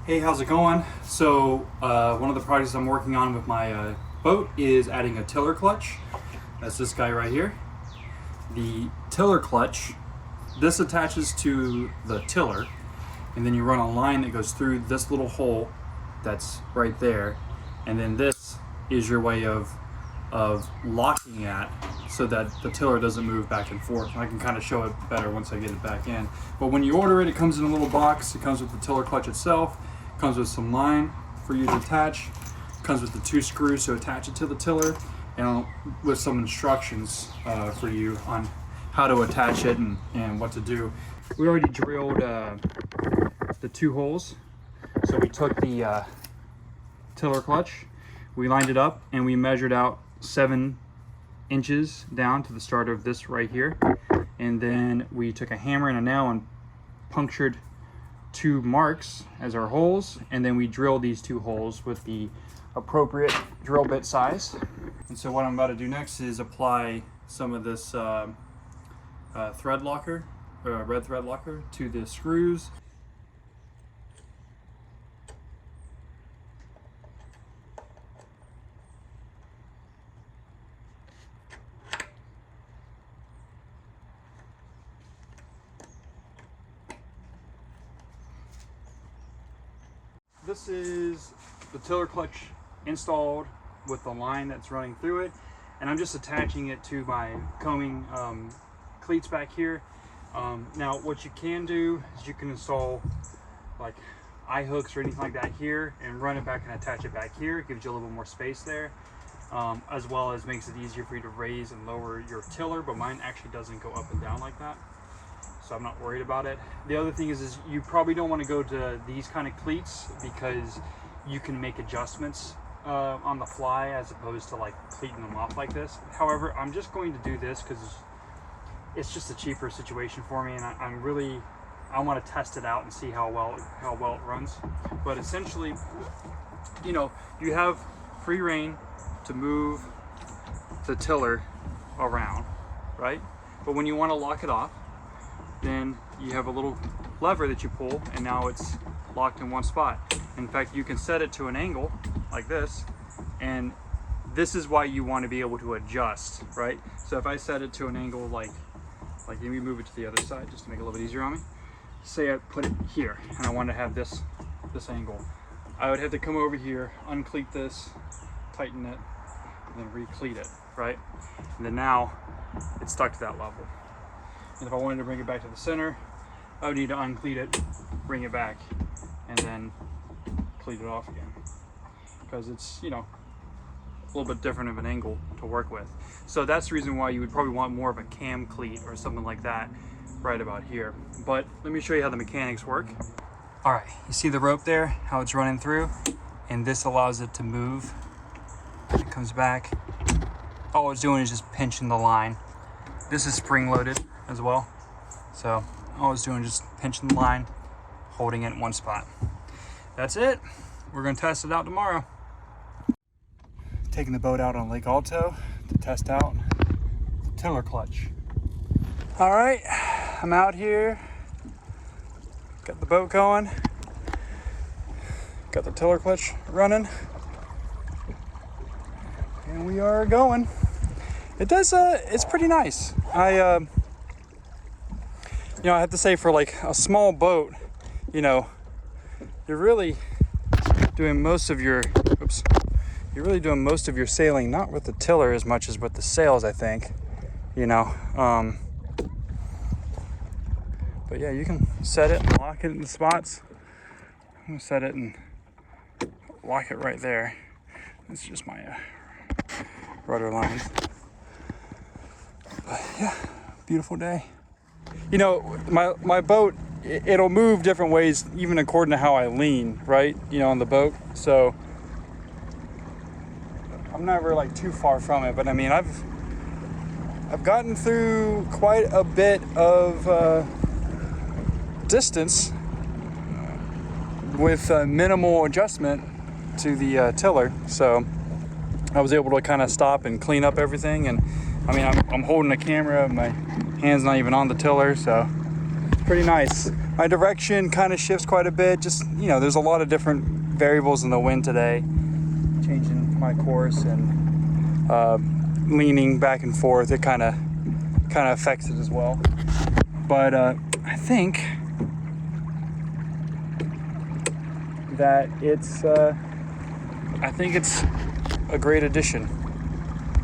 Hey, how's it going? So one of the projects I'm working on with my boat is adding a tiller clutch. That's this guy right here. The tiller clutch, this attaches to the tiller, and then you run a line that goes through this little hole that's right there, and then this is your way of locking it so that the tiller doesn't move back and forth. And I can kind of show it better once I get it back in. But when you order it, it comes in a little box. It comes with the tiller clutch itself. Comes with some line for you to attach. Comes with the 2 screws to attach it to the tiller, and with some instructions for you on how to attach it and what to do. We already drilled the 2 holes. So we took the tiller clutch, we lined it up, and we measured out 7 inches down to the start of this right here. And then we took a hammer and a nail and punctured 2 marks as our holes, and then we drill these 2 holes with the appropriate drill bit size. And so what I'm about to do next is apply some of this thread locker, red thread locker, to the screws. This is the tiller clutch installed with the line that's running through it, and I'm just attaching it to my combing cleats back here. Now what you can do is you can install like eye hooks or anything like that here and run it back and attach it back here. It gives you a little bit more space there, as well as makes it easier for you to raise and lower your tiller, but mine actually doesn't go up and down like that, so I'm not worried about it. The other thing is you probably don't want to go to these kind of cleats because you can make adjustments on the fly as opposed to like cleating them off like this. However, I'm just going to do this because it's just a cheaper situation for me, and I want to test it out and see how well it runs. But essentially, you know, you have free reign to move the tiller around, right? But when you want to lock it off, then you have a little lever that you pull, and now it's locked in one spot. In fact, you can set it to an angle like this, and this is why you want to be able to adjust, right? So if I set it to an angle like let me move it to the other side just to make it a little bit easier on me. Say I put it here and I want to have this angle. I would have to come over here, uncleat this, tighten it, and then re-cleat it, right? And then now it's stuck to that level. And if I wanted to bring it back to the center, I would need to uncleat it, bring it back, and then cleat it off again. Because it's, you know, a little bit different of an angle to work with. So that's the reason why you would probably want more of a cam cleat or something like that right about here. But let me show you how the mechanics work. All right, you see the rope there, how it's running through? And this allows it to move. It comes back. All it's doing is just pinching the line. This is spring loaded as well. So all it's doing is just pinching the line, holding it in one spot. That's it. We're gonna test it out tomorrow. Taking the boat out on Lake Alto to test out the tiller clutch. All right, I'm out here. Got the boat going. Got the tiller clutch running. And we are going. It does, it's pretty nice. I have to say, for like a small boat, you know, you're really doing most of your, sailing, not with the tiller as much as with the sails, I think, you know. But yeah, you can set it and lock it in the spots. I'm gonna set it and lock it right there. It's just my rudder lines. But yeah, beautiful day. You know, my boat, it'll move different ways even according to how I lean, right? You know, on the boat. So I'm never like too far from it, but I mean, I've gotten through quite a bit of distance with minimal adjustment to the tiller. So I was able to kind of stop and clean up everything. And I mean, I'm holding a camera, my hand's not even on the tiller, so pretty nice. My direction kind of shifts quite a bit. Just, you know, there's a lot of different variables in the wind today. Changing my course and leaning back and forth, it kind of affects it as well. But I think that it's a great addition.